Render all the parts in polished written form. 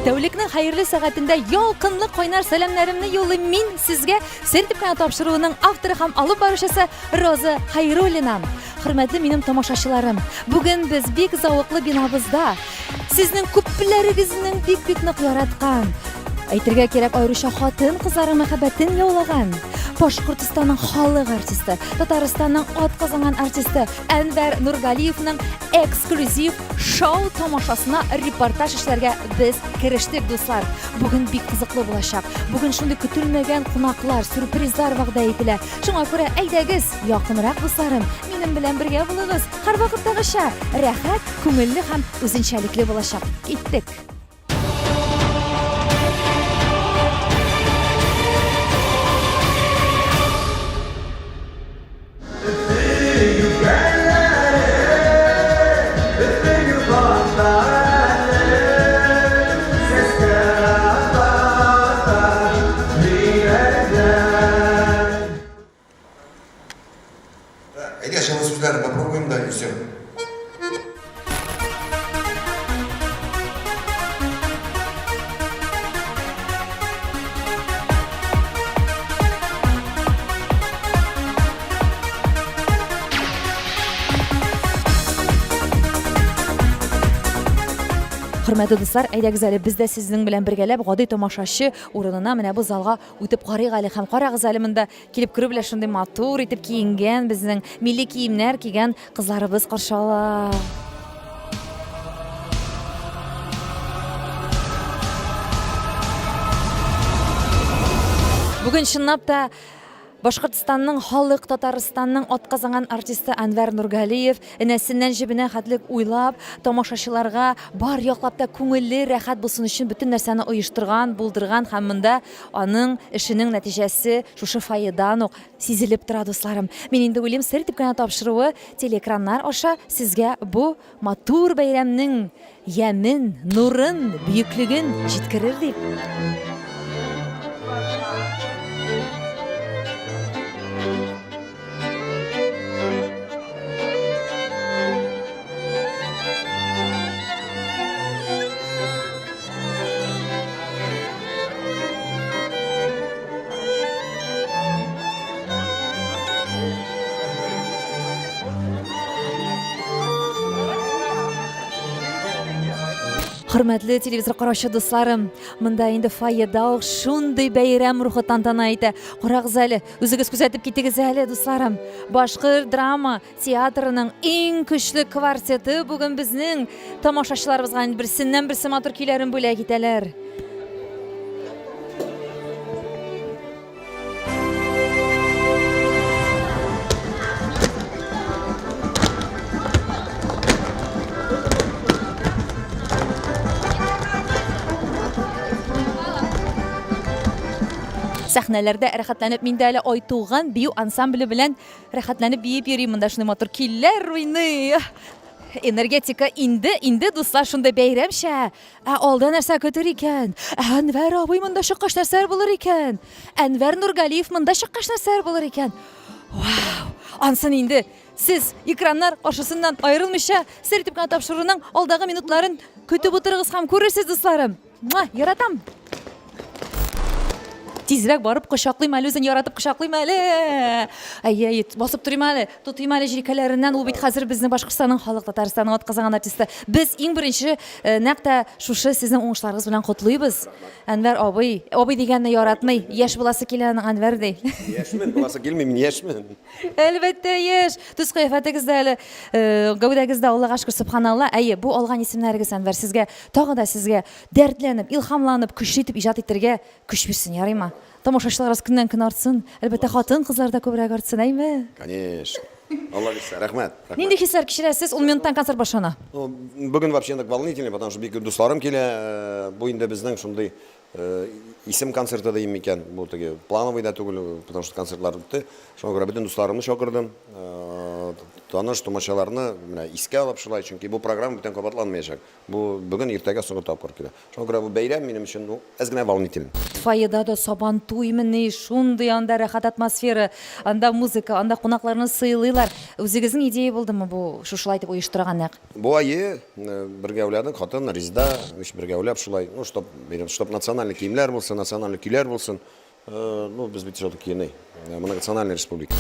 Тәүлекнең хәерле сәгатендә ялкынлы кайнар сәламнәремне юллыйм мин сезгә Сертип канал тапшыруының авторы һәм алып баручысы Роза Хайруллина. Хөрмәтле минем тамашачыларым, бүген без бик зауыклы бинабызда сезнең күпләрегезнең бик нык яраткан, әйтергә кирәк аеруча хатын-кызлары мәхәббәтен яулаган Башкортстанның халык артисты, Татарстанның атказанган артисты Әнвәр Нургалиевның эксклюзив шоу тамашасына репортаж эшләргә без керештек, дуслар. Бүген бик кызыклы булачак. Бүген шундый көтелмәгән кунаклар, сюрпризлар вәгъдә ителә. Шуңа күрә әйдәгез, якынрак дусларым, минем белән бергә булыгыз. Һәрвакыттагыча рәхәт, күңелле һәм үзенчәлекле булачак. Киттек. Попробуем, да, и все. Хөрмәтле дуслар, әйдәгез әле без дә сезнең белән бергәләп гади тамашачы урынына менә бу залга үтеп карыйк әле һәм карагыз әле монда килеп керү белән шундый матур итеп киенгән, безнең милли киемнәр кигән кызларыбыз каршы ала. Бүген чынлап та Башкортстанның халык, Татарстанның атказанган артисты Әнвәр Нургалиев энәсеннән җибенә хәтлек уйлап, тамашачыларга бар яклап та күңелле, рәхәт булсын өчен бөтен нәрсәне оештырган, булдырган һәм монда аның эшенең нәтиҗәсе шушы файдадан ук сизелеп тора, дусларым. Мин инде уйлыйм, Сертип канал тапшыруы телеэкраннар аша сезгә бу матур бәйрәмнең ямен, нурын, бөеклеген җиткерер дип. Хөрмәтле телевизор караучы дусларым, монда инде фойеда ук шундый бәйрәм рухы тантана итә. Карагыз әле, үзегез күзәтеп китегез әле, дусларым. Башкорт драма театрының иң көчле квартеты бүген безнең тамашачыларыбызга берсеннән-берсе матур көйләрен бүләк итәләр. Сәхнәләрдә рәхәтләнеп миндә әле Айтуган бию ансамбле белән рәхәтләнеп биеп йөрим, монда шундый матур көйләр уйный. Энергетика инде дуслар шунда бәйрәмчә. Алда нәрсә көтер икән? Әнвәр абый монда чыккач нәрсәләр булыр икән? Әнвәр Нургалиев монда чыккач нәрсәләр булыр икән? Вау! Ансын инде сез экраннар каршысыннан аерылмыйча Сертип канал тапшыруының алдагы минутларын көтеп утырыгыз һәм күрерсез, дусларым. Яратам. Тизрәк барып кочаклыйм әле, үзен яратып кочаклыйм әле. Әй, басып торыйм әле, тотыйм әле җиркәләреннән. Ул бит хәзер безнең Башкортстанның халык, Татарстанның атказанган артисты. Без иң беренче нәкъ шушы сезнең уңышларыгыз белән котлыйбыз. Әнвәр абый дигәнне яратмый. Яшь буласы килә аның Әнвәр ди. Яшьмен, буласы килми, мин яшьмен. Әлбәттә яшь. Төс кыяфәтегездә әле, гәүдәгездә Аллага шөкер, субханалла. Әйе, бу алган исемнәрегез Әнвәр сезгә тагы да сезгә дәртләнеп, илһамланып, көчле итеп иҗат итәргә көч бирсен, ярыймы? Тамашачыларыбыз көннән-көн артсын. Әлбәттә хатын-кызлар да күбрәк артсын, әйме? Конечно. Алла бирсә, рәхмәт. Нинди хисләр кичерәсез? Ул минуттан концерт башлана. Бүген вообще так волнительно, потому что бик дусларым килә, бу инде безнең шундый исем концерты да икән. Бу теге плановый да түгел, потому что концертлар үтте. Шуңа күрә бөтен дусларымны чакырдым. таныш томашаларны менә искә алып шулай, чөнки бу программа бүтән кабатланмаячак. Бу бүген иртәгә соңгы тапкыр килә. Шуңа күрә бу бәйрәм минем өчен әз генә волнительный. Файда да сабан туймыни, шундый анда рәхәт атмосфера, анда музыка, анда кунакларны сыйлыйлар. Үзегезнең идея булдымы бу шушылай дип оештырган нәк? Бу айы бергә уйладык, хатын Резда, бергә уйлап шулай, чтоб национальный киемнәр булсын, национальный көйләр булсын. Без бит все-таки многонациональная республика.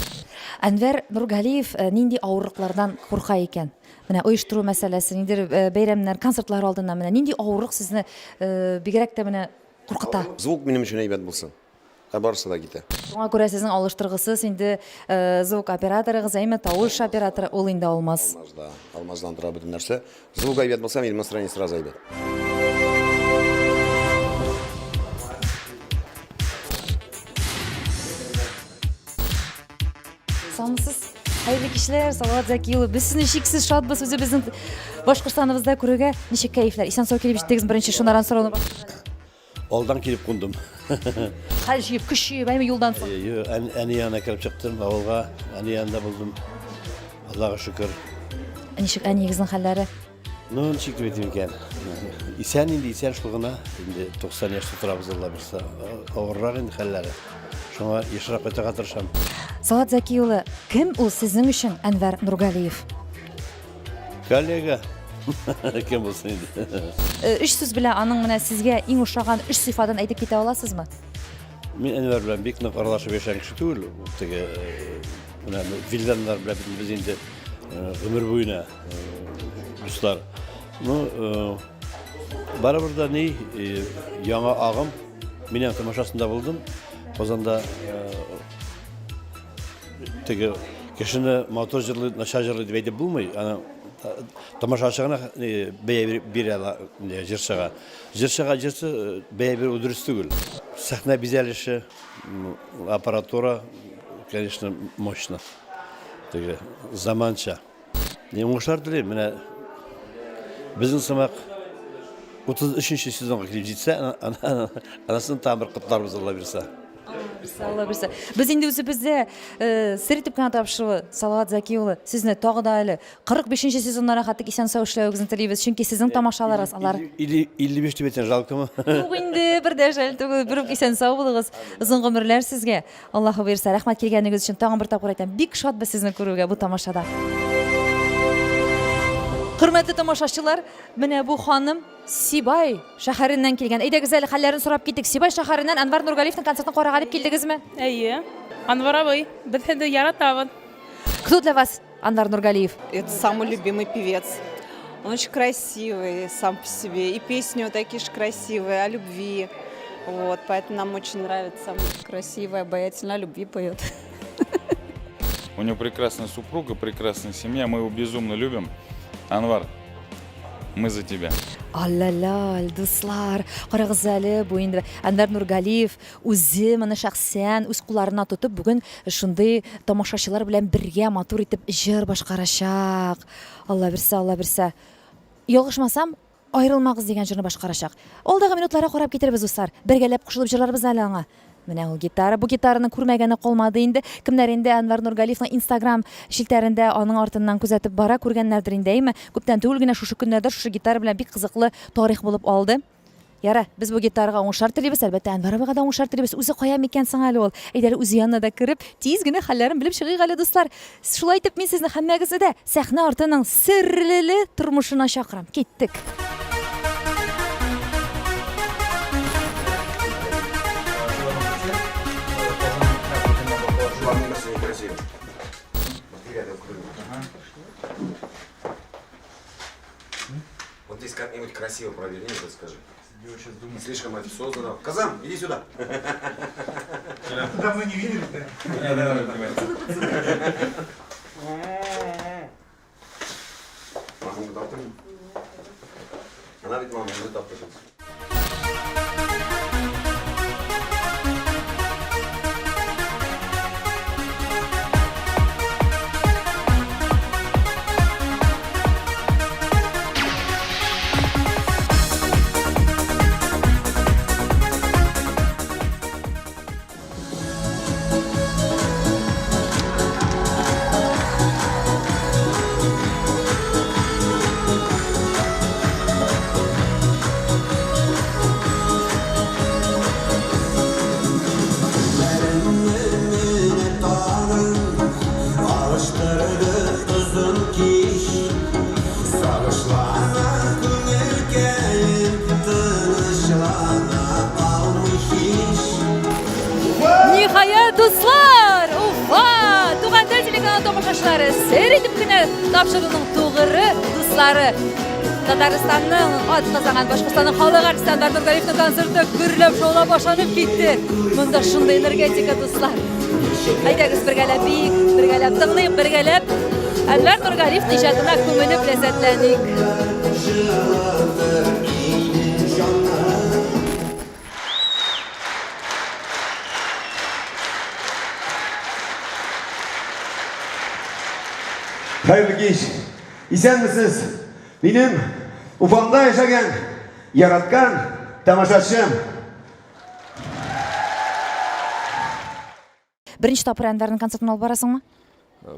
Әнвәр Нургалиев нинди авырлыклардан курка икән? Менә оештыру мәсьәләсе, ниндидер бәйрәмнәр, концертлар алдында менә нинди авырлык сезне бигрәк тә менә куркыта? Звук минем өчен әйбәт булсын. Барысы да китә. Шуңа күрә сезнең алыштыргысыз инде звук операторыгыз, әйме тавыш операторы ул инде алмаз. Алмаздан тора бөтен нәрсә. Звук әйбәт булса, минем настроение сразу әйбәт. Сансыз хәерле кичләр, Салават Зәки улы. Без сезне шиксез шатбыз үзебезнең Башкортстаныбызда күрергә. Ничек кәефләр? Исән-сау килеп җиттегез беренче шуннан сорауны башлыйк. Алдан килеп кундым. Хәл җыеп, көч җыеп, әйме юлдан соң. Әни янына килеп чыктым, авылга. Әни янында булдым. Аллага шөкер. Ничек әниегезнең хәлләре? Ну, ничек дип әйтим икән. Исән инде, исән шулгына. Инде 90 яшьтә торабыз Алла берсе. Авыррак инде хәлләре. Шуңа ешрак кайтырга тырышам. Салават Зәки улы, кем ул сезнең өчен Әнвәр Нургалиев? Коллега. Кем булсын инде. Үч сүз белән аның менә сезгә иң ошаган үч сыйфатын әйтеп китә аласызмы? Мин Әнвәр белән бик нык аралашып яшәгән кеше түгел. Теге менә вилданнар белән без инде гомер буена дуслар. Ну, барыбер да ни яңа агым минем тамашасында булдым. Казанда теге кешене мотор җырлый, начар җырлый дип әйтеп булмый. Аны тамашачыгына бәя бирә җырчыга. Җырчыга җырчы бәя бирү дөрес түгел. Сәхнә бизәлеше, аппаратура, конечно, мощно. Теге заманча. Уңышлар телим. Менә безнең сымак 33-нче сезонга килеп җитсә, анасын тамыр кытларбыз Алла бирсә. Алла бирсә. Без инде үзебездә Сертип кенә тапшыруы Салават Зәки улы, сезне тагы да әле 45-нче сезоннарга хәтлек исән-сау эшләвегезне телибез, чөнки сезнең тамашаларыгыз алар. 55 дип әйтсәң жалкымы? Юк инде, бер дә шәл түгел, бер исән-сау булыгыз. Озын гомерләр сезгә. Аллаһы бирсә, рәхмәт килгәнегез өчен тагын бер тапкыр әйтәм. Бик шатбыз сезне күрүгә бу тамашада. Хөрмәтле тамашачылар, менә бу ханым Сибай шәһәреннән килгән. Әйдәгез әле хәлләрен сорап китик. Сибай шәһәреннән Әнвәр Нургалиевның концертын карарга дип килдегезме? Әйе. Анвар абый, без хәдә яратабыз. Кто для вас Әнвәр Нургалиев? Это самый любимый певец. Он очень красивый сам по себе. И песни вот такие же красивые, о любви. Вот, поэтому нам очень нравится. Красивая, обаятельная, о любви поет. У него прекрасная супруга, прекрасная семья. Мы его безумно любим. Анвар, мы за тебя. Аллалал, дуслар, карагыз әле бу инде Әнвәр Нургалиев үзе моны шәхсән үз кулларына тотып бүген шундый тамашачылар белән бергә матур итеп җыр башкарачак. Алла бирсә, Алла бирсә. Ялгышмасам, аерылмагыз дигән җырны башкарачак. Алдагы минутларга карап китербез дуслар. Бергәләп кушылып җырларбыз әле аңа. Менә ул гитара, бу гитараны күрмәгәне калмады инде. Кемнәр инде Әнвәр Нургалиевның Instagram шилтәрендә аның артыннан күзәтеп бара күргәннәрдер инде, әйме? Күптән түгел генә шушы көннәрдә шушы гитара белән бик кызыклы тарих булып алды. Яра, без бу гитарага уңышлар телибез, әлбәттә Әнвәр абыйга да уңышлар телибез. Үзе кая микән соң әле ул? Әйдәр үзе янына да кереп, тиз генә хәлләрен белеп чыгыйк әле дуслар. Шулай итеп мин сезне һәммәгезне дә сәхнә артының серлеле тормышына чакырам. Киттек. Вот здесь как-нибудь красиво проверни, вот скажи. Слишком официозно. Казан, иди сюда. Давно не видели-то. Она ведь мама, не топтает. Сәредіп кенә тапшыруның тугыры дуслары. Татарстанның атказаган Башкортстанның халык артисты Анвар Нургалиевның концерты гөрләп шаулап башланып китте. Монда шундый энергетика дуслар. Әйдәгез бергәләп бик, бергәләп тыңлыйк, бергәләп Анвар Нургалиевның иҗатына күмелеп ләззәтләник. Hayırlı kez. İsen misiniz? Benim Ufamda yaşayan, yaratkan tamaşaçım. Birinchi topir Anvarning konsertini olib borasizmi?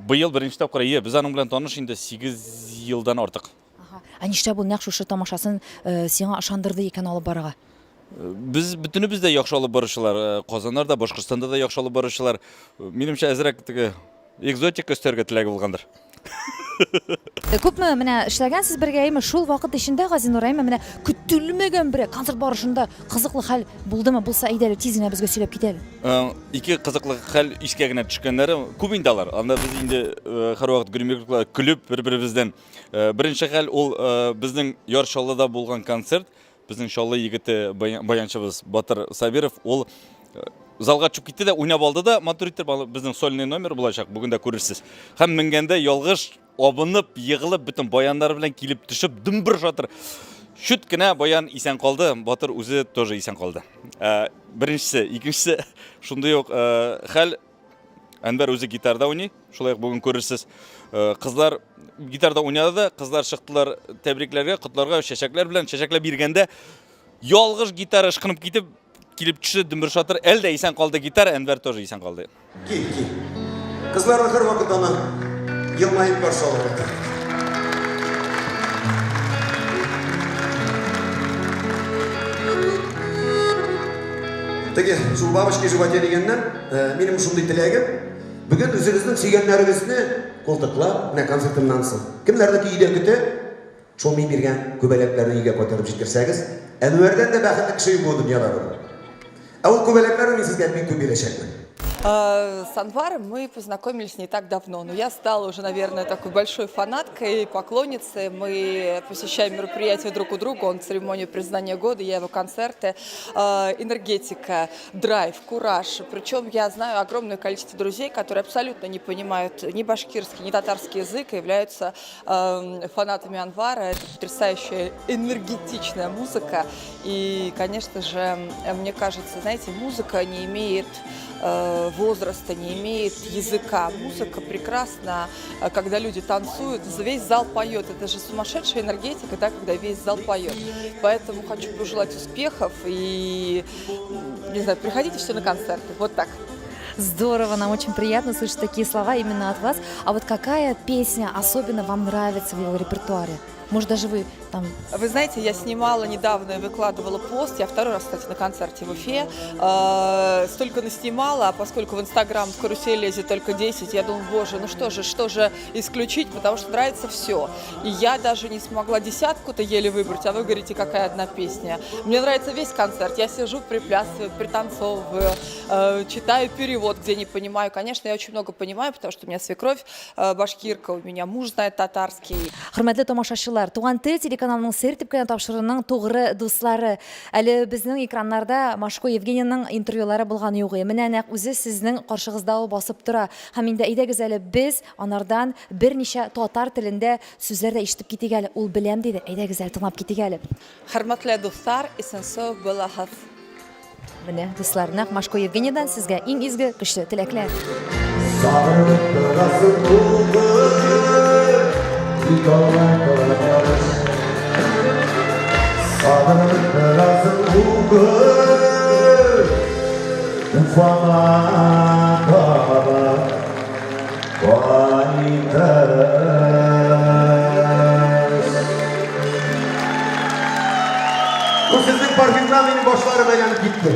Быйыл беренче тапкыр Без аның белән таныш инде 8 елдан артык. Ништә бу нәкъ шушы тамашасын сиңа ышандырды икән алып барырга? Без бөтенебез дә яхшы алып баручылар, Казаннарда, Башкортстанда да яхшы алып баручылар. Минемчә әзрәк теге экзотика өстәргә теләге булгандыр. Күпме менә эшләгәнсез бергәме шул вакыт эчендә Газинур әйме менә көтелмәгән бер концерт барышында кызыклы хәл булдымы? Булса әйдә тиз генә безгә сөйләп китәле. Ике кызыклы хәл искә генә төшкәннәре күп инде алар. Анда без инде һәрвакыт гримерлыклар көлеп бер-беребездән. Беренче хәл ул безнең Яршаллыда булган концерт. Безнең Шаллы егете баянчыбыз Батыр Сабиров ул залга чыгып китте дә уйнап алды да матуриттер безнең сольный номер булачак. Бүген дә күрерсез. Һәм менгәндә ялгыш абынып, егылып, бөтен баяннар белән килеп төшеп, дөмбер шатыр. Шут кенә баян исән калды, Батыр үзе тоже исән калды. Беренчесе, икенчесе шундый ук хәл Әнвәр үзе гитарда уйный, шулай ук бүген күрерсез. Кызлар гитарда уйнады да, кызлар чыктылар тәбрикләргә, котларга чәчәкләр белән чәчәкләп биргәндә ялгыш гитара ышкынып китеп, килеп төште дөмбер шатыр. Әлдә исән калды гитара, Әнвәр тоже исән калды. Ki. Kızlar her vakit ona yılmayıp karşı alır. Теге, шул бабушки животе дегеннән, минем шундый теләгем, бүген үзегезнең сөйгәннәрегезне култыклап, менә концертымнан соң. Кемнәрдә көйдә көтә, шул мин биргән күбәләкләрне өйгә күтәреп җиткерсәгез, Әнвәрдән дә бәхетле кеше бу дөньяларда. Ә ул күбәләкләрне мин сезгә бик күп бирәчәкмен. С Анваром мы познакомились не так давно, но я стала уже, наверное, такой большой фанаткой, поклонницей. Мы посещаем мероприятия друг у друга, он церемонию признания года, я его концерты. Энергетика, драйв, кураж. Причем я знаю огромное количество друзей, которые абсолютно не понимают ни башкирский, ни татарский язык, и являются фанатами Анвара. Это потрясающая энергетичная музыка. И, конечно же, мне кажется, знаете, музыка не имеет возраста, не имеет языка. Музыка прекрасна, когда люди танцуют, весь зал поет. Это же сумасшедшая энергетика, да, когда весь зал поет. Поэтому хочу пожелать успехов и, не знаю, приходите все на концерты. Вот так. Здорово, нам очень приятно слышать такие слова именно от вас. А вот какая песня особенно вам нравится в его репертуаре? Может, даже вы там... Вы знаете, я снимала недавно и выкладывала пост. Я второй раз, кстати, на концерте в Уфе. Столько наснимала, а поскольку в Инстаграм в карусель лезет только 10, я думаю, боже, ну что же исключить, потому что нравится все. И я даже не смогла десятку-то еле выбрать, а вы говорите, какая одна песня. Мне нравится весь концерт. Я сижу, приплясываю, пританцовываю, читаю перевод, где не понимаю. Конечно, я очень много понимаю, потому что у меня свекровь башкирка, у меня муж знает татарский. Хөрмәтле тамашачылар, Туган тел телеканалының сертип кенә тапшыруының тугры дуслары. Әле безнең экраннарда Машко Евгенияның интервьюлары булган юк. Менә нәкъ үзе сезнең каршыгызда ул басып тора. Һәм инде әйдәгез әле без анардан берничә татар телендә сүзләр дә ишетеп китик әле. Ул беләм диде. Әйдәгез әле тыңлап китик әле. Хөрмәтле дуслар, исән-сау булыгыз. Менә дуслар, нәкъ Машко Евгениядан сезгә иң изге көчле теләкләр. Sağlık lazım bugün Ufama kaba Bu sizin parfümden benim başlarıma yanıp gitti.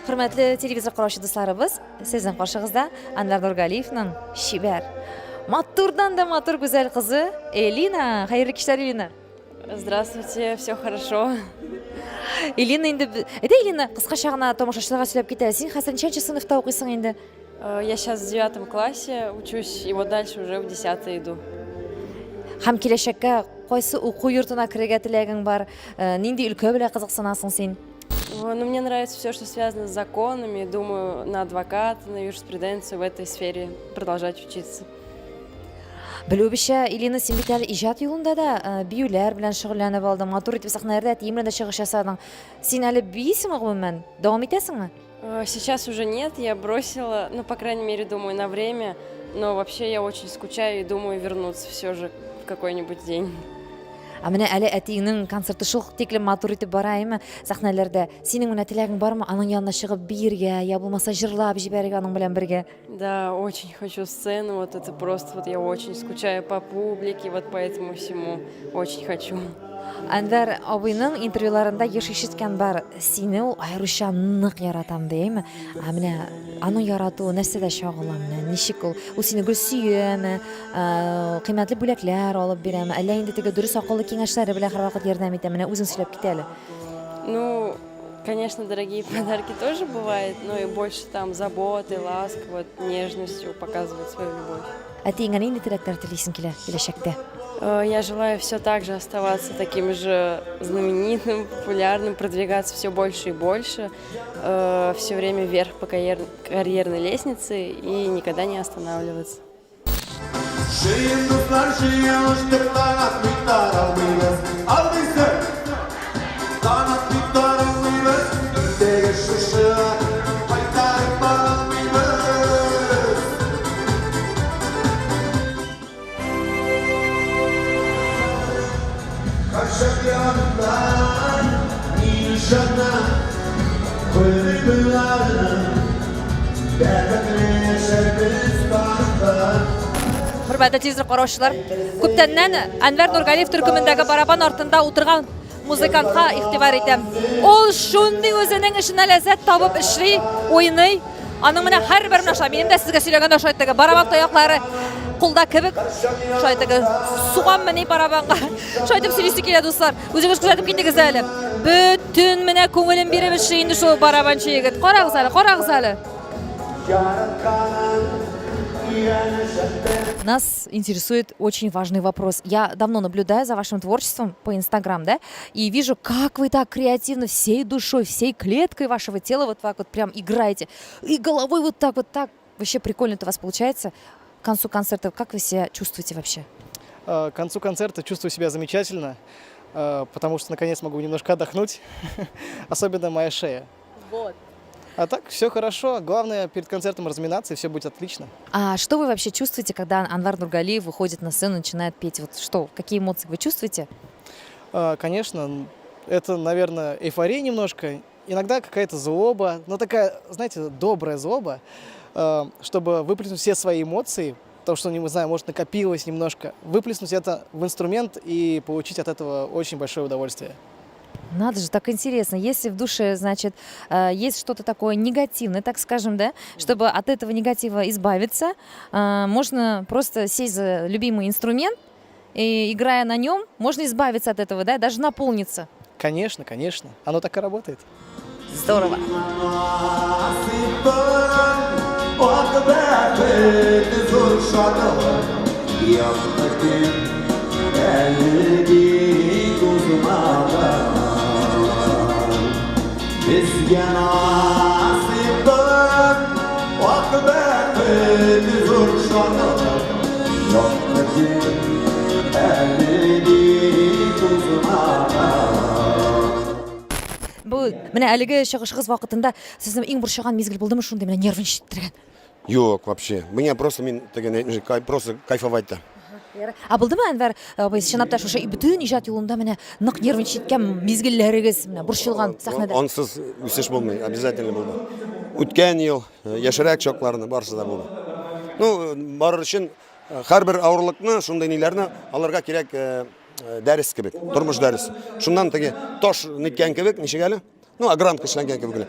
Hürmetli televizor караучы дусларыбыз, сезнең каршыгызда Анвар Нургалиевның шибәр, матурдан да матур гүзәл кызы Элина. Хәерле кичләр, Элина. Здравствуйте, все хорошо. Илина инде әйдә Илина кыскача гына тамашачыларга сөйләп китә. Син хәзер ничәнче сыйныфта укыйсың инде? Я сейчас в 9 классе учусь, и вот дальше уже в 10 иду. Һәм киләчәккә кайсы уку йортына керергә теләгең бар? Нинди өлкә белән кызыксынасың син? Но мне нравится все, что связано с законами. Думаю, на адвоката, на юриспруденцию в этой сфере продолжать учиться. Белүебезчә, Илина, син бит әле иҗат юлында да биюләр белән шөгыльләнеп алдың, матур итеп сәхнәләрдә тиемле дә чыгыш ясадың. Син әле бисеңме гомумән? Дәвам итәсеңме? Сейчас уже нет, я бросила, ну, по крайней мере, думаю, на время. Но вообще я очень скучаю и думаю вернуться все же в какой-нибудь день. Менә әле әтиеңнең концерты шул тиклем матур итеп бараймы сәхнәләрдә. Синең менә теләгең бармы аның янына чыгып биергә, я булмаса җырлап җибәрергә аның белән бергә? Да, очень хочу сцену, вот это просто, вот я очень скучаю по публике, вот по этому всему очень хочу. Әнвәр абыйның интервьюларында еш ишеткән бар. Сине ул аеруча нык яратам дийме? Менә аның яратуы нәрсәдә чагыла менә? Ничек ул? Ул сине гел сөеме? Кыйммәтле бүләкләр алып бирәме? Әллә инде теге дөрес акыллы киңәшләре белән һәрвакыт ярдәм итә? Менә үзең сөйләп кит әле. Ну, конечно, дорогие подарки тоже бывают, но и больше там заботы, лаской, вот, нежностью показывать свою любовь. Әтиеңә нинди теләкләр телисең киләчәктә? Я желаю все так же оставаться таким же знаменитым, популярным, продвигаться все больше и больше, все время вверх по карьерной лестнице и никогда не останавливаться. Хөрмәтле телевизор караучылар, күптәннән Әнвәр Нургалиев төркемендәге барабан артында утырган музыкантка игътибар итәм. Ул шундый үзенең эшенә ләззәт табып эшли, уйный. Аның менә һәрбер наша, минем дә сезгә сөйләгәндә шайтыгы барабан таяклары кулда кебек шайтыгы суган мени барабанга. Шайтып сөйлисе килә дуслар. Үзегез күзәтеп китегез әле. Бөтен менә күңелен биреп эшли инде шул барабанчы егет. Карагыз әле, карагыз әле. Нас интересует очень важный вопрос. Я давно наблюдаю за вашим творчеством по Инстаграм, да, и вижу, как вы так креативно всей душой, всей клеткой вашего тела вот так вот прям играете. И головой вот так. Вообще прикольно это у вас получается. К концу концерта как вы себя чувствуете вообще? К концу концерта чувствую себя замечательно, потому что наконец могу немножко отдохнуть, особенно моя шея. Вот. А так все хорошо, главное перед концертом разминаться, и все будет отлично. А что вы вообще чувствуете, когда Анвар Нургалиев выходит на сцену и начинает петь? Вот что, какие эмоции вы чувствуете? Конечно, это, наверное, эйфория немножко, иногда какая-то злоба, но такая, знаете, добрая злоба, чтобы выплеснуть все свои эмоции, то, что, не знаю, может, накопилось немножко, выплеснуть это в инструмент и получить от этого очень большое удовольствие. Надо же, так интересно. Если в душе, значит, есть что-то такое негативное, так скажем, да, чтобы от этого негатива избавиться, можно просто сесть за любимый инструмент, и, играя на нем, можно избавиться от этого, да, даже наполниться. Конечно, конечно. Оно так и работает. Здорово. Бу менә әлеге чыгышыгыз вакытында сезнең иң борчыган мизгел булдымы шундый менә нервын җиттергән? Yok вообще. Меня просто просто кайфовать да. А булдымы Әнвәр абый чынлап та шушы бүтән иҗат юлында менә нык нервын җиткән мизгелләрегез менә борчылган сәхнәдә? Онсыз үсеш булмый, обязательно булды. Үткән ел, яшәрәк чакларны барысы да булды. Ну, бар өчен һәрбер авырлыкны, шундый ниләрне аларга кирәк дәрес кебек, тормыш дәрес. Шуннан теге таш ниткән кебек, ничек әле? Ну, огранка эшләнгән кебек.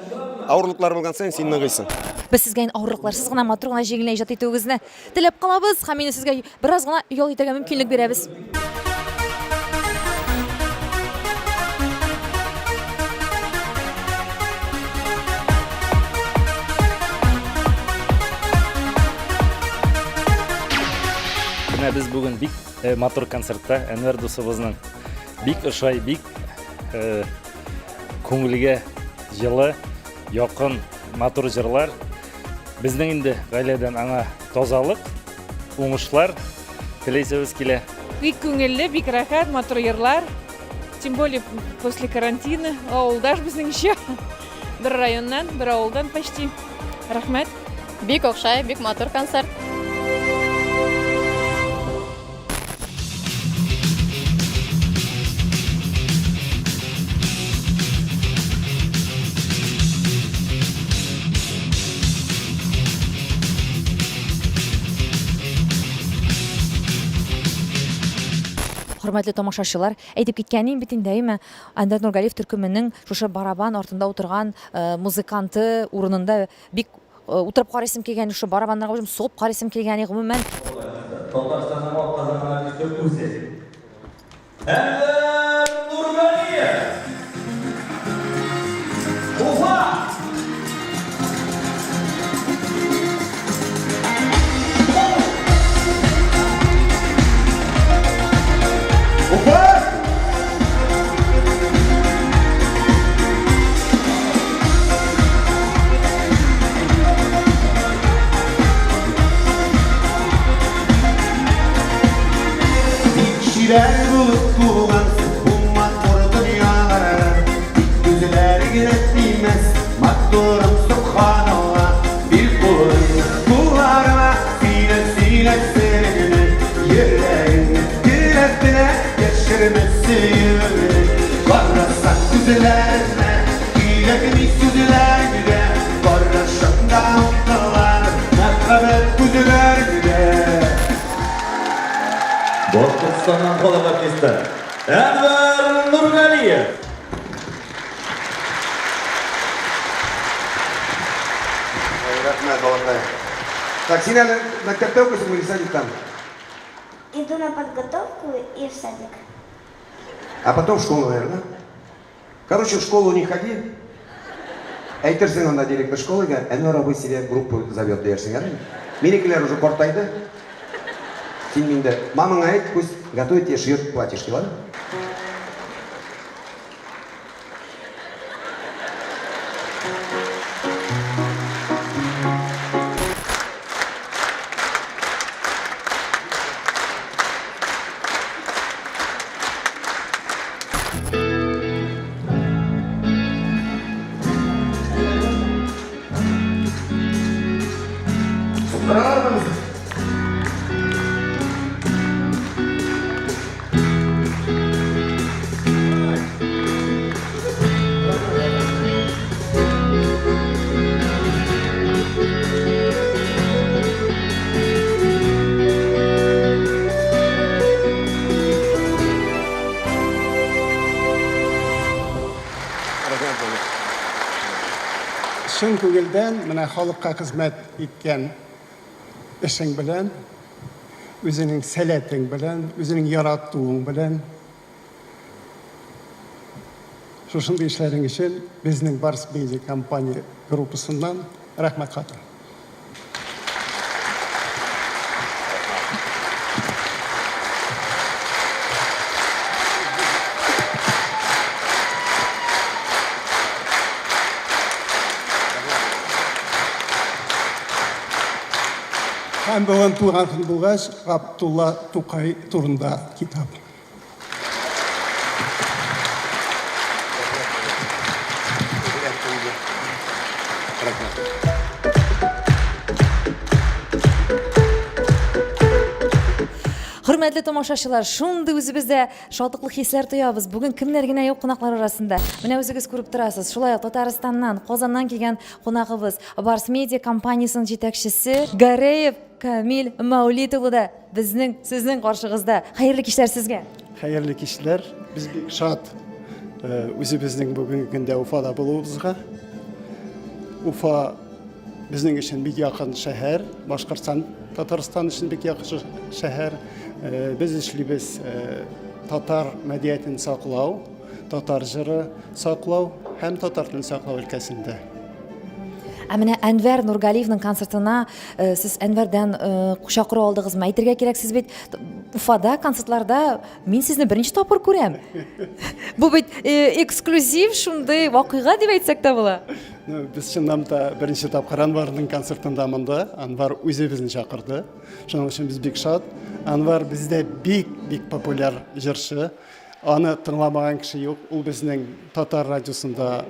Авырлыклар булган саен син ныгыйсың. Без сезгә авырлыкларсыз гына матур гына җиңел иҗат итүегезне теләп калабыз һәм мине сезгә бераз гына ял итәргә мөмкинлек бирәбез. Менә без бүген бик матур концертта Әнвәр дусыбызның бик ошай, бик күңелгә җылы, якын, матур җырлар. Безнең инде гаиләдән аңа тазалык, уңышлар теләйсебез килә. Бик күңелле, бик рәхәт, матур йырлар. Тем более после карантина. Авылдаш безнең еще. Бер районнан, бер авылдан почти. Рәхмәт. Бик окшай, бик матур концерт. Хөрмәтле тамашачылар, әйтеп киткәнем бит инде әйме, Әнвәр Нургалиев төркеменең шушы барабан артында утырган музыканты урынында бик утырып карыйсым килгән, шушы барабаннарга үзем соп карыйсым килгән, гомумән. Татарстанның атказанган артисты үзе. Әнвәр Нургалиев. Уфа! Şirer bulup tuğansın bu matur dünyalara. Gözleri giretmez maturum subhanallah. Bir kulun kullarıma sile seninle. Yüreğini diletine geçirmesi yürü. Varrasak güzellerine, ilekini süzülerine. Varraşımda unuttular, nakabet güzellerine. Башкортстаннан халык артисты Әнвәр Нургалиев. Рахмет, балакай. Так, син әле мәктәптә укыйсыңмы или садиктан? Иду на подготовку и в садик. А потом в школу, наверное. Короче, в школу не ходи. Әйтерсең анда директор школыга, Әнвәр абый себе группу зовет дерсең, әрине. Минекеләр уже картайды. Син миндә, мамаңа әйт, пусть готовит тебе шьет платьишки, ладно? Шын күңелдән менә халыкка хезмәт иткән эшең белән, үзенең сәләтең белән, үзенең яратуың белән шушындый эшләрең өчен безнең Барс Медиа компания группасыннан рәхмәт хаты. Һәм бүген туган көн булгач, Габдулла Тукай турында китап. Хөрмәтле тамашачылар, шундый үзебездә шатлыклы хисләр тоябыз. Бүген кемнәр генә юк кунаклар арасында. Менә үзегез күреп торасыз. Шулай ук Татарстаннан, Казаннан килгән кунагыбыз Барс Медиа компаниясының җитәкчесе Гареев Камил Маулит улы да сезнең каршыгызда. Хәерле кичләр сезгә. Хәерле кичләр. Без бик шат үзебезнең бүгенге көндә Уфада булуыбызга. Уфа безнең өчен бик якын шәһәр, Башкортстан, Татарстан өчен бик якын шәһәр. Biz эшлибез татар мәдәниятен саклау, татар җыры саклау һәм татар телен саклау өлкәсендә. менә Әнвәр Нургалиевның концертына сез Әнвәрдән чакыру алдыгызмы? Әйтергә кирәк, сез бит Уфада концертларда мин сезне беренче тапкыр күрәм. Бу бит эксклюзив шундый вакыйга дип әйтсәк тә була. Біз шыннан да бірінші тапқыр Анвардың концертында мында. Анвар өзі бізді шақырды. Шуның үшін біз бик шат. Анвар бізде бик популяр жыршы. Аны тыңламаған кіші yok. Ол біздің татар радиосында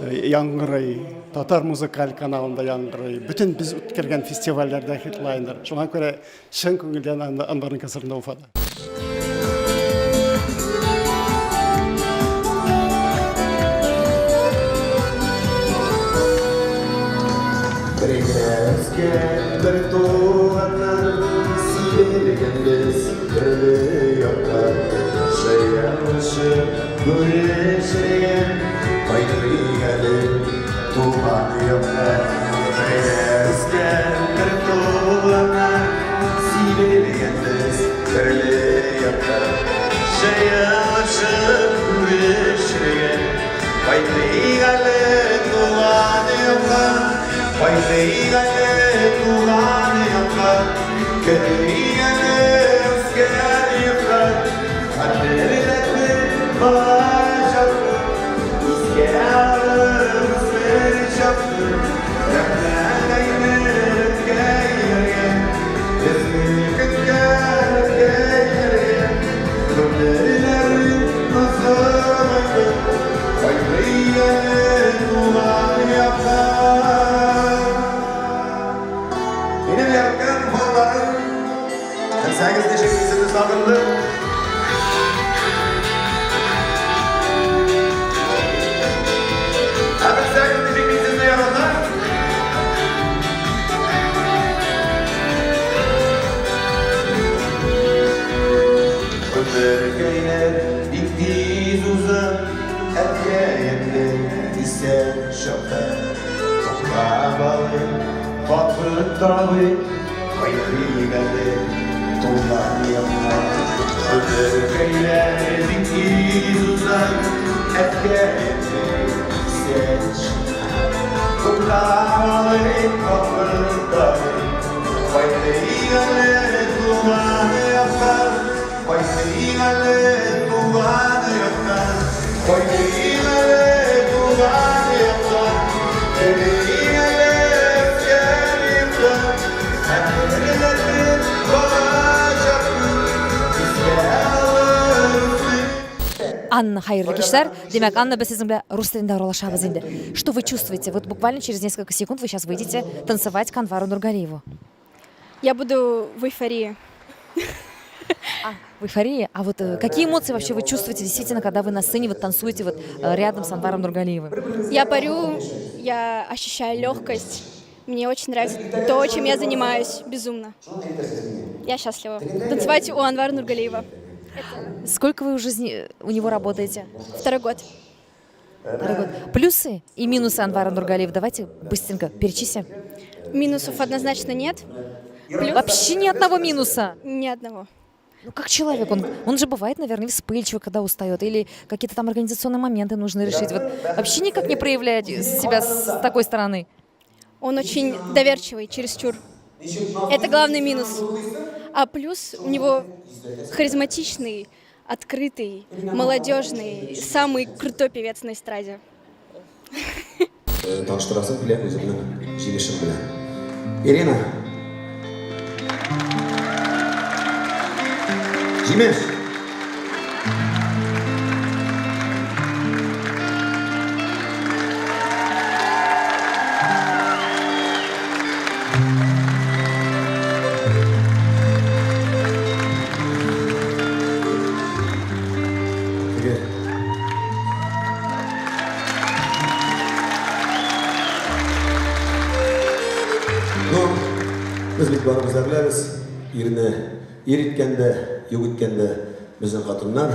яңғырай, татар музыкаль каналында яңғырай. Бүтін біз өткерген фестивальдерде хитлайндар. Шуңа көре шын көңілден Анвардың концертында Уфада. Bir tuğanlar sivilgen biz birli yakar Şeyanışı güreşleyen Bayrı gelin tuğan yakar Esken bir tuğanlar sivilgen biz birli yakar Şeyanışı güreşleyen Bayrı gelin tuğan yakar Bayrı gelin tuğan yakar Keriyene esker yakar Kaderletin başakı İskerarız verişakı Yaklayın geyirgen Ezmikin geyirgen Kaderlerin nazarı Bayrı gelin tuğan yakar Benim yakın kollarım 8 teşekkürsünü sağlıklı. Abi 8 teşekkürsünü yanında. Ömergeyler diktiz uzak Erkeyekler ise şaka Toprağa balı, vakıt dalı Bayrı geldi tuğan yakar Ömergeyler diktiz uzak Erkeyekler ise şaka Toprağa balı, vakıt dalı Bayrı geldi tuğan yakar Bayrı geldi tuğan yakar Bayrı geldi tuğan yakar Bayrı geldi esker yakar Kaderlerin başakı İskerarız Анна, хайырлы кечләр. Демәк, Анна, без сезнең белән рус телендә аралашабыз инде. Что вы чувствуете? Вот буквально через несколько секунд вы сейчас выйдете танцевать к Анвару Нургалиеву. Я буду в эйфории. В эйфории? А вот какие эмоции вообще вы чувствуете действительно, когда вы на сцене вот танцуете вот рядом с Анваром Нургалиевым? Я парю, я ощущаю легкость. Мне очень нравится то, чем я занимаюсь. Безумно. Я счастлива. Танцевать у Анвара Нургалиева. Сколько вы уже у него работаете? Второй год. Плюсы и минусы Анвара Нургалиева давайте быстренько перечислим. Минусов однозначно нет. Вообще ни одного минуса? Ни одного. Ну, как человек, он же бывает, наверное, вспыльчивый, когда устает, или какие-то там организационные моменты нужно решить. Вот вообще никак не проявляет себя с такой стороны. Он очень доверчивый, чересчур. Это главный минус. А плюс у него харизматичный, открытый, молодежный, самый крутой певец на эстраде. Таныштырасың белән үземнең җимешем белән. Ирина. Җимеш. Biz bit barımızda biliriz. Yerini yer etkende, yok etkende bizden katınlar.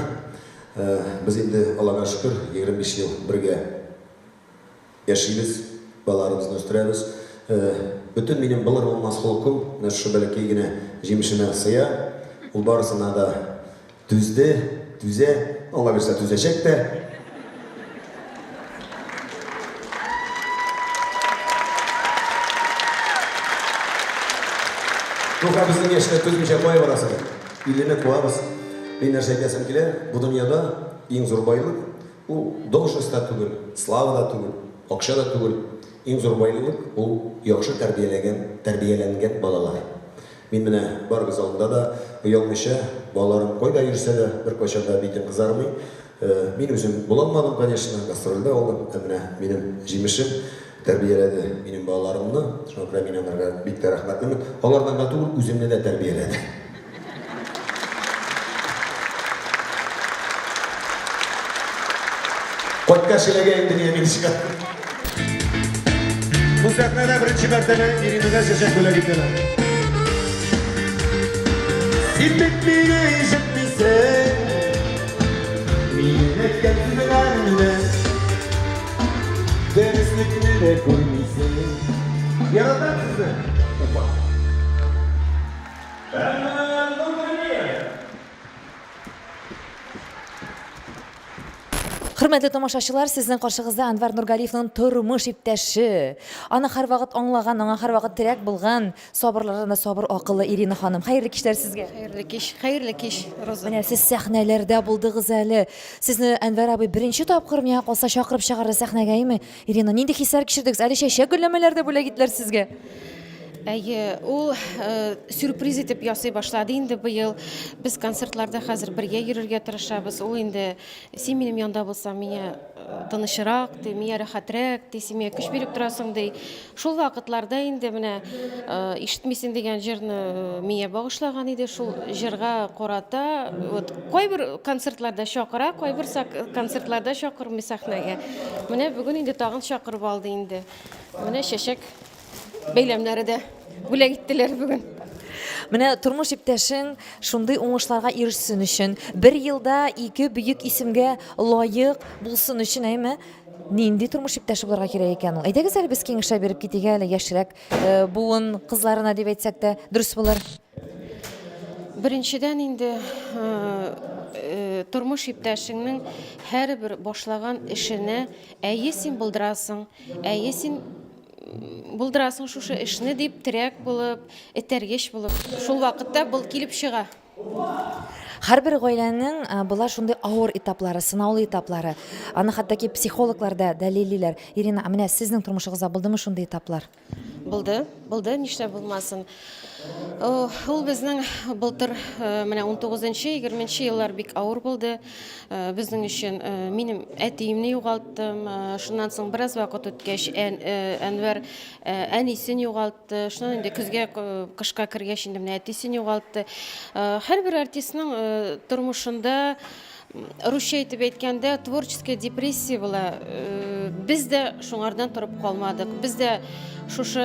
Biz endi Allah'a şükür 25 yıl birge yaşayız, balalarımızı östüremiz. Bütün benim balar olmaz halkım, şu belki jimishime sıya. Ol barısına da düze, Allah verse düzecek de. Шуға біздің ешіне көзмеше қой барасы. Илене қуабыз. Мен нәрсе айтасым келе, бұл дүнияда ең зор байлық, ол должность та түгіл, слава да түгіл, ақша да түгіл. Ең зор байлық ол яхшы тәрбиеленген балалар. Мен міне бар кыз алдында да ұялмыша балаларым қойда жүрсе де бір қошанда бейтін қызармай. Мен өзім боламадым, конечно, гастрольда олдым. Міне менің жемішім тәрбиеледі менің балаларымны. Шоңқыра мен оларға бекті рахметтімін. Олардан қату өзімді де тәрбиеледі. Қотқа шелеге ендіне мен шығады. Бұл сәтнәді бірінші мәртені Иринаға шешек бөлі кетелі. Сен бетмейді жетмейсің, мен еткен күнің әнімді, дәріслікні де көрмейсің. Яратар сізді. Әнвар Нургалиев. Hürmetli tomoshachilar, sizning qarshingizda Anvar Nurgaliyevning turmush iптәше. Аны һәр вакыт аңлаган, аңа һәр вакыт терәк булган, сабырларына сабыр акыллы Ирина ханым. Хәерле кичләр сезгә. Хәерле кич, Роза. Менә сез сәхнәләрдә булдыгыз әле. Сезне Әнвәр абый беренче тапкыр миңа калса чакырып чыгарды сәхнәгәме? Ирина, нинди хисләр кичердегез? Әле чәчәк гөлләмәләрдә бүләк иттеләр сезгә. Әйе, ул сюрприз итеп ясый башлады инде быел. Без концертларда хәзер бергә йөрергә тырышабыз. Ул инде син минем янда булсаң, миңа тынычрак, миңа рәхәтрәк, син миңа көч биреп торасың ди. Шул вакытларда инде менә ишетмисең дигән җырны миңа багышлаган иде. Шул җырга карата, вот кайбер концертларда чакыра, кайбер концертларда чакырмый сәхнәгә. Менә бүген инде тагын чакырып алды инде. Менә чәчәк бәйләмнәре дә бүләк иттеләр бүген. Менә тормыш иптәшең шундый уңышларга ирешсен өчен, бер елда ике бөек исемгә лаек булсын өчен, әйме? Нинди тормыш иптәше булырга кирәк икән ул? Әйдәгез әле без киңәшә биреп китик әле яшьрәк буын кызларына дип әйтсәк тә дөрес булыр. Беренчедән инде тормыш иптәшеңнең һәрбер башлаган эшенә әйе син булдырасың, әйе син булдырасың шушы эшне дип терәк булып, этәргеч булып, шул вакытта бул килеп чыга. Һәрбер гаиләнең була шундый авыр этаплары, сынаулы этаплары. Аны хәтта дәлиллиләр да дәлиллиләр. Ирина, менә сезнең тормышыгызда булдымы шундый этаплар? Булды, нишләп булмасын. Ул безнең былтыр менә 19-20 еллар бик авыр булды. Безнең өчен минем әтиемне югалттым. Шуннан соң бераз вакыт үткәч Әнвәр әнисен югалтты. Шуннан инде көзгә кышка кергәч инде менә әтисен югалтты. Һәрбер артистның тормышында русча әйтеп әйткәндә творческая депрессия була. Без дә шуңардан торып калмадык. Без дә шушы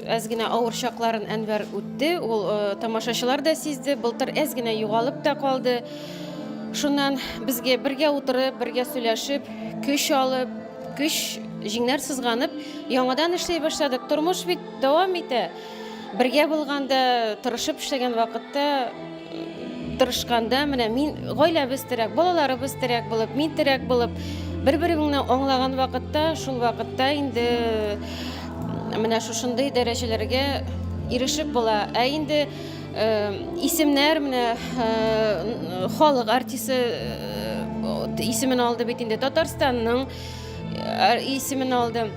әзгенә авыр чакларын Әнвәр үтте. Ул тамашачылар да сизде. Былтыр әзгенә югалып та калды. Шуннан безгә бергә утырып, бергә сөйләшеп, көч алып, көч җиңнәр сызганып, яңадан эшләй башладык. Тормыш бит дәвам итә. Бергә булганда, тырышып эшләгән вакытта тырышканда, менә мин гаиләбез терәк, балаларыбыз терәк булып, мин терәк булып, бер-береңне аңлаган вакытта, шул вакытта инде менә шушындый дәрәҗәләргә ирешеп була. Ә инде исемнәр менә халык артисты исемен алды бит инде, Татарстанның исемен алды.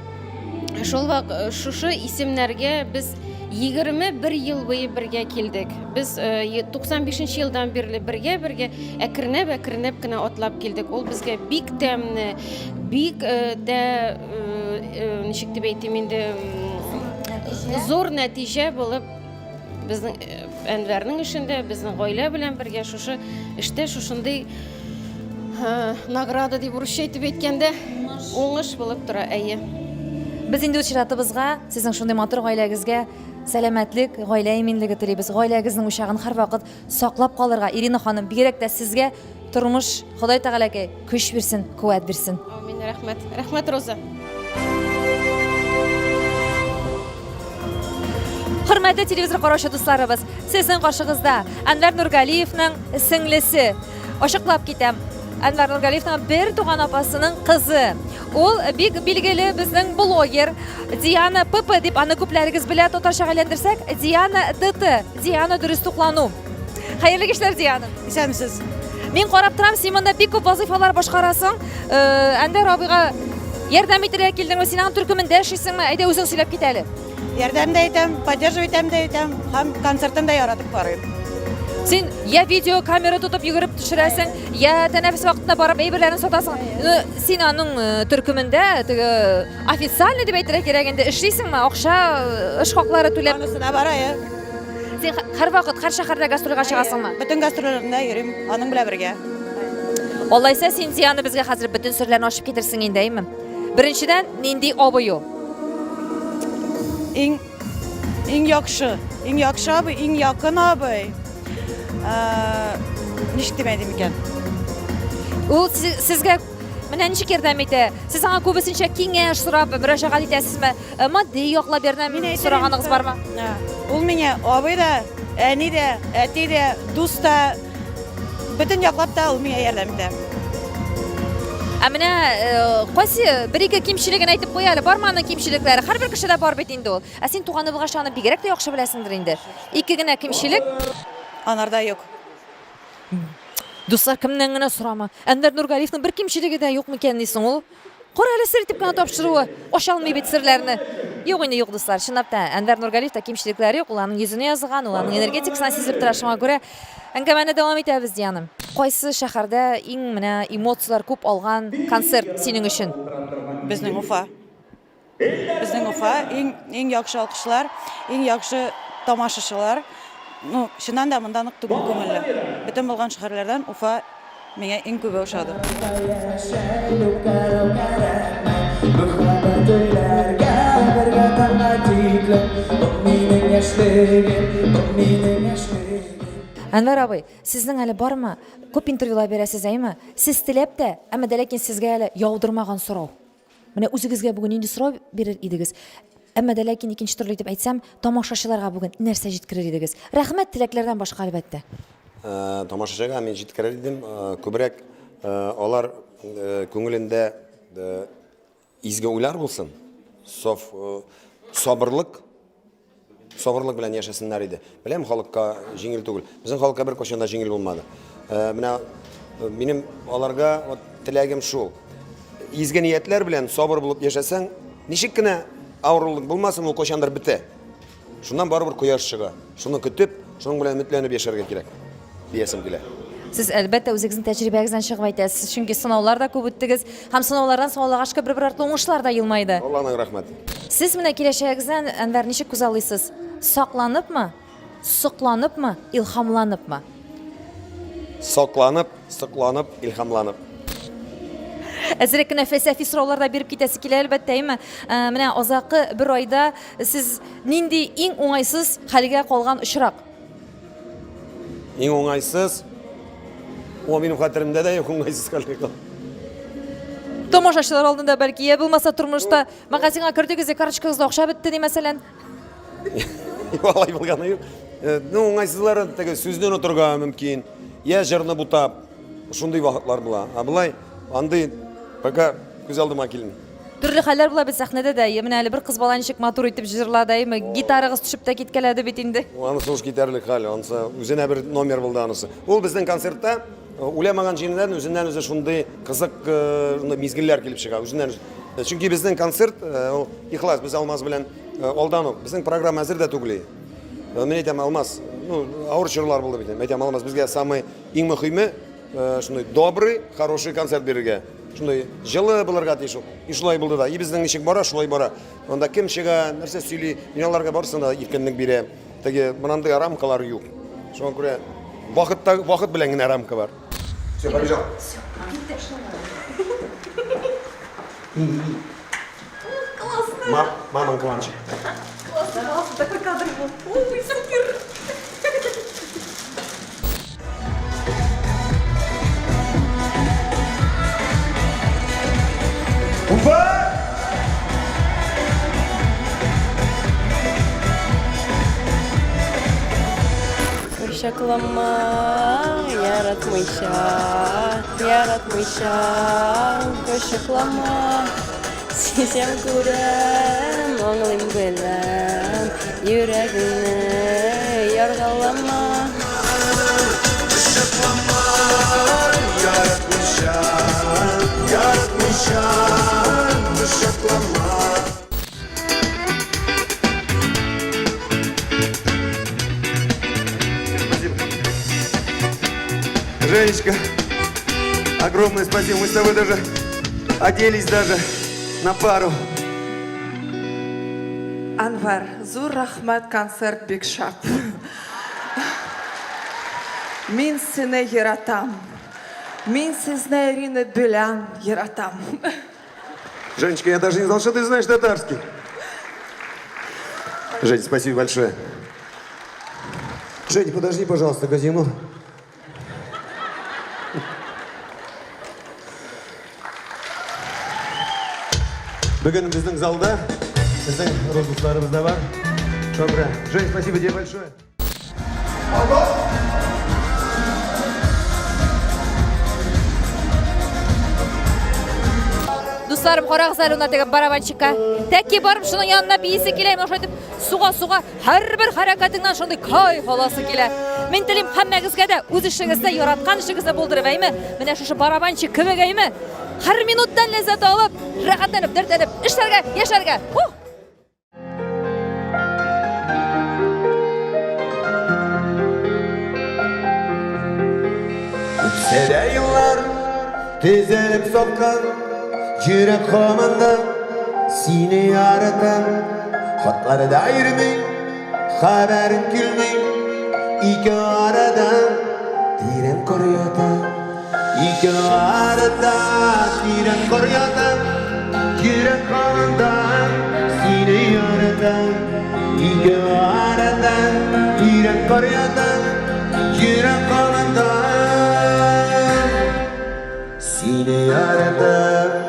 Шушы исемнәргә без 21 ел буе бергә килдек. Без 95 елдан бирле бергә әкренеп кенә атлап килдек. Ул безгә бик тәмне, бик дә ничек дип әйтим инде зур нәтиҗә булып безнең Әнвәрнең эшендә, безнең гаилә белән бергә шушы эштә шушындый награда дип русча әйтеп әйткәндә уңыш булып тора. Әйе. Без инде чиратыбызга, сезнең шундый матур гаиләгезгә сәламәтлек, гаилә иминлеге телибез. Гаиләгезнең учагын һәрвакыт саклап калырга, Ирина ханым, бигрәк тә сезгә тормыш Ходай Тәгаләгә көч бирсен, куәт бирсен. Амин, рәхмәт. Рәхмәт, Роза. Хөрмәтле телевизор караучы дусларыбыз, сезнең каршыгызда Әнвәр Нургалиевның сеңлесе. Ачыклап китәм. Әнвәр Нургалиевның бер туган апасының кызы. ул бик билгеле безнең блогер Диана ПП дип аны күпләрегез белә, татарчага әйләндерсәк, Диана ДТ, Диана дөрес туклану. Хәерле кичләр, Диана. Исәнмесез? Мин карап торам, син монда бик күп вазифалар башкарасың. Әндәр абыйга ярдәм итәргә килдеңме? Син аның төркемендә эшлисеңме? Әйдә үзең сөйләп кит әле. Ярдәм дә итәм, поддерживать итәм дә итәм, һәм концертын да яратып карыйм. Син я видео камера тотып йөгереп төшерәсең, я тәнәфес вакытында барып әйберләрен сатасың. Син аның төркемендә официальный дип әйтергә кирәк инде эшлисеңме? Акча, эш хаклары түләп. Анысына барайы. Син һәр вакыт, һәр шәһәрдә гастрольгә чыгасыңмы? Бөтен гастрольләрендә йөрим, аның белән бергә. Алайса син Диана безгә хәзер бөтен серләрне ачып китерсең инде, әйме? Беренчедән, нинди абый ул? Иң яхшы абый, иң якын абый. Ничек демәдем икән? Ул сезгә менә ничек ярдәм итә? Сез аңа күбесенчә киңәш сорап, мөрәҗәгать итәсезме? Матди яклап ярдәм сораганыгыз бармы? Ул миңа абый да, әни дә, әти дә, дус да, бөтен яклап та ул миңа ярдәм итә. Ә менә кайсы бер-ике кимчилеген әйтеп куя әле, бармы аның кимчилекләре? Һәрбер кешедә бар бит инде ул. Ә син туганы булгач аны бигрәк тә яхшы беләсеңдер инде. Ике генә кимчилек. Анарда юк. Дуслар, кемнән генә сорамы? Әнвәр Нургалиевның бер кимчилеге дә юк микән дисең ул? Кара әле сер итеп кенә тапшыруы, ача алмый бит серләрне. Юк инде юк, дуслар, чынлап та Әнвәр Нургалиевта кимчилекләре юк, ул аның йөзенә язылган, ул аның энергетикасын сизеп тора, шуңа күрә әңгәмәне дәвам итәбез, Дианым. Кайсы шәһәрдә иң менә эмоциялар күп алган концерт синең өчен? Безнең Уфа. Безнең Уфа иң яхшы алкышлар, иң яхшы тамашачылар. Ну, чыннан да монда нык түгел күңелле. Бөтен булган шәһәрләрдән Уфа миңа иң күбе ошады. Әнвәр абый, сезнең әле бармы? Күп интервьюлар бирәсез, әйме? Сез теләп тә, әмма дә ләкин сезгә әле яудырмаган сорау. Менә үзегезгә бүген нинди сорау бирер идегез? Әмма дә ләкин икенче төрле итеп әйтсәм, тамашачыларга бүген нәрсә җиткерер идегез? Рәхмәт теләкләрдән башка әлбәттә. Тамашачыга мен җиткерер идем, күбрәк алар күңелендә изге уйлар булсын. Сабырлык белән яшәсеннәр иде. Беләм, халыкка җиңел түгел. Безнең халыкка бер кашан да җиңел булмады. Менә минем аларга теләгем шул. Изге ниятләр белән сабыр булып яшәсәң, ничек кенә авырлык булмасын, ул кашандар бетә. Шуннан барыбер кояш чыга. Шуны көтеп, шуның белән өметләнеп яшәргә кирәк. Диясем килә. Сез әлбәттә үзегезнең тәҗрибәгездән чыгып әйтәсез, чөнки сынаулар да күп үттегез, һәм сынаулардан сынауларга бер-бер артлы уңышлар да елмайды. Алланың рәхмәте. Сез менә киләчәгегездән, Әнвәр, ничек күз алыйсыз? Сакланыпмы, сокланыпмы, илһамланыпмы? Сокланып, илһамланып. Әзрәк кенә фәлсәфи сорауларда биреп китәсе килә, әлбәттә, әйме? Менә азакы бер айда сез нинди иң уңайсыз хәлгә калган очрак? Иң уңайсыз, о минем хәтеремдә дә юк уңайсыз хәлгә. Тамашачылар алдында бәлки, я булмаса тормышта магазинга кирдегез, карточкагызда акча бетте ди, мәсәлән. Алай булганы юк. Ну, уңайсызлары теге сүздән утырга мөмкин. Я җырны бутап, шундый вакытлар була. Булай, андый пока күз алдыма килми. Төрле хәлләр була бит сәхнәдә дә. Менә әле бер кыз бала ничек матур итеп җырлады, әйме? Гитарагыз төшеп тә киткәләде бит инде. Анысы уж китәрлек хәл, анысы үзенә бер номер булды анысы. Ул безнең концертта уйламаган җиреннән үзеннән-үзе шундый кызык мизгелләр килеп чыга. Үзеннән. Чөнки безнең концерт ул ихлас, без Алмаз белән алдан ук. Безнең программа әзер дә түгел. Мен әйтәм, Алмаз, ну, авыр җырлар булды бит. Мен әйтәм, Алмаз, безгә самый иң мөһиме шундый добрый, хороший концерт бирергә. Шундай җылы булырга тиеш. И шулай булды да. И безнең ничек бара, шулай бара. Анда кем чыга, нәрсә сөйли, мин аларга барсын да иркенлек бирә. Теге монандай рамкалар юк. Шуңа күрә вакыт белән генә рамка бар. Все, побежал. Все, классно. Маман кланчик. Классно, такой кадр был. Ой, супер. Кочаклама, яратмыйша, кочаклама. Сезем күрәм, аңлыйм беләм, йөрәгеңне яргалама. Женечка, огромное спасибо. Мы с тобой даже оделись даже на пару. Анвар, зур рахмат концерт бик шап. Мин сине яратам. Мин сезне Ирина Белян яратам. Женечка, я даже не знал, что ты знаешь татарский. Жень, спасибо большое. Жень, подожди, пожалуйста, Газимов. Бүгін біздің залда біздің розысларымыз да бар. Добра. Жень, спасибо тебе большое. Дусларым, қарағыз әлі ұнатыға барабанчыққа. Тәкке барым шының янына бейесі келейм, ошайтып суға-суға әрбір харакатыңнан шындай кай қаласы келе. Мен тілім қаммәгізге де өз ішіңізді, яратқан ішіңізді болдырып әймі. Міне шушы барабанчы көмек әймі. Har minutdan lezzat olib, rahatlanib, dardlanib, ishlarga, yasharga. Ötse yıllar tezelip sokkan, yürek komanda seni yaratan. Hatları da yürümey, haberin gülmey, iki aradan diren koruyordan. İki arada diren koruyordan, yürek kanından seni yaradan. İki arada diren koruyordan, yürek kanından seni yaradan.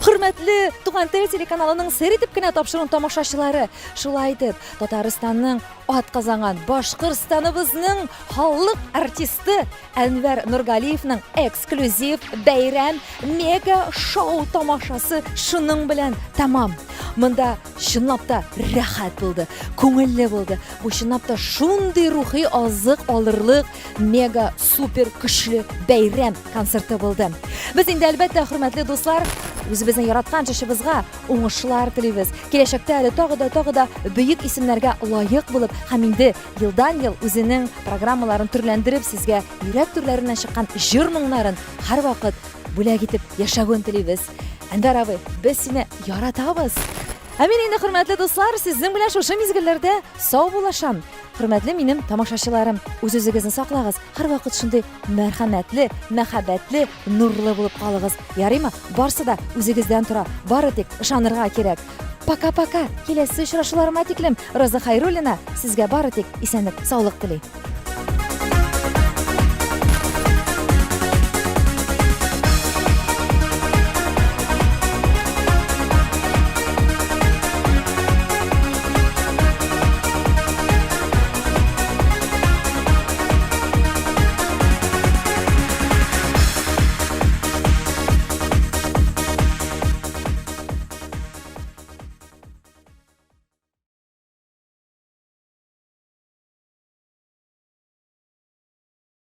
Hürmetli Туган тел телеканалының сәретіп кенә тапшыруын тамашачылары, шулай итеп Татарстанның атказанган Башкортстаныбызның халык артисты Әнвәр Нургалиевның эксклюзив бәйрәм мега шоу тамашасы шуның белән тамам. Монда чынлап та рәхәт булды, күңелле булды. Бу чынлап та шундый рухи азык алырлык мега супер көчле бәйрәм концерты булды. Без инде әлбәттә, хөрмәтле дуслар, үзебезнең яраткан шешебезгә уңышлар телибез. Киләчәктә әле тагы да бөек исемнәргә лаек булып, һәм инде елдан-ел үзенең программаларын төрләндереп, сезгә йөрәк төрләреннән чыккан җыр моңнарын һәрвакыт бүләк итеп яшәвен телибез. Әнвәр абый, без сине яратабыз. Әмин инде, хөрмәтле дуслар, сезнең белән шушы мизгелләрдә сау булашам. Хөрмәтле минем тамашачыларым, үз-үзегезне саклагыз. Һәрвакыт шундый мәрхәмәтле, мәхәббәтле, нурлы булып калыгыз. Ярыймы? Барсы да үзегездән тора. Бары тик ышанырга кирәк. Пока-пока. Киләсе очрашуларыма тиклем Роза Хайруллина сезгә бары тик исәнлек, саулык теләй.